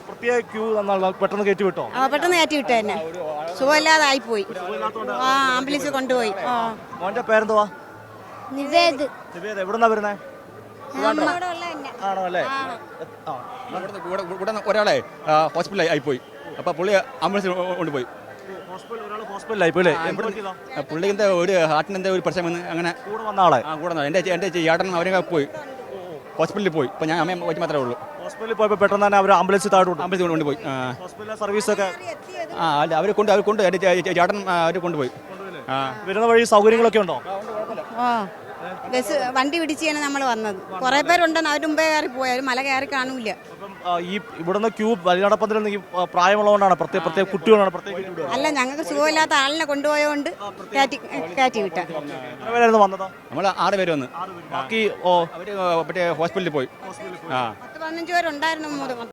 പ്രത്യേക ക്യൂ പെട്ടെന്ന് കയറ്റി വിട്ടോ? പെട്ടെന്ന് കയറ്റി വിട്ടു തന്നെ. സുഖമില്ലാതെ ആയിപ്പോയി. ആംബുലൻസ് കൊണ്ടുപോയി. മോന്റെ പേരെന്തുവാ? നിവേദ്. നിവേദ് എവിടുന്നാ വരുന്നേ? ആണോ അല്ലേ? ഒരാളെ ഹോസ്പിറ്റലിൽ ആയിപ്പോയി. അപ്പോൾ പുള്ളി ആംബുലൻസ് കൊണ്ടുപോയി. പുള്ളി എന്താ ഒരു ഹാർട്ടിന് എന്താ ഒരു പ്രശ്നം വന്ന് അങ്ങനെ കൂടെ വന്ന ആളെ കൂടെ എൻ്റെ ചേട്ടൻ അവരൊക്കെ പോയി ഹോസ്പിറ്റലിൽ പോയി. ഇപ്പം ഞാൻ അമ്മയും കൊച്ചു മാത്രമേ ഉള്ളൂ. ഹോസ്പിറ്റലിൽ പോയപ്പോൾ പെട്ടെന്ന് തന്നെ അവർ ആംബുലൻസ് ആംബുലൻസ് കൊണ്ടുപോയി. ഹോസ്പിറ്റലിലെ സർവീസൊക്കെ അല്ല അവർ കൊണ്ട് എൻ്റെ ചേട്ടൻ അവർ കൊണ്ടുപോയി. വരുന്ന വഴി സൗകര്യങ്ങളൊക്കെ ഉണ്ടോ? ബസ് വണ്ടി പിടിച്ചാണ് നമ്മൾ വന്നത്. കുറെ പേരുണ്ടെന്ന് അവർ മുമ്പേ കയറി പോയി. അവർ മല കയറി കാണൂല. ഈ ഇവിടുന്ന് ക്യൂ വലിയടപ്പത്തിൽ ഈ പ്രായമുള്ളതുകൊണ്ടാണ് പ്രത്യേക കുട്ടികളാണ് പ്രത്യേക? അല്ല, ഞങ്ങൾക്ക് സുഖമില്ലാത്ത ആളിനെ കൊണ്ടുപോയോണ്ട് കയറ്റി വിട്ട. വന്നത് നമ്മൾ 6 പേര് വന്ന് ബാക്കി അവർ മറ്റേ ഹോസ്പിറ്റലിൽ പോയി. 10-15 പേരുണ്ടായിരുന്നു.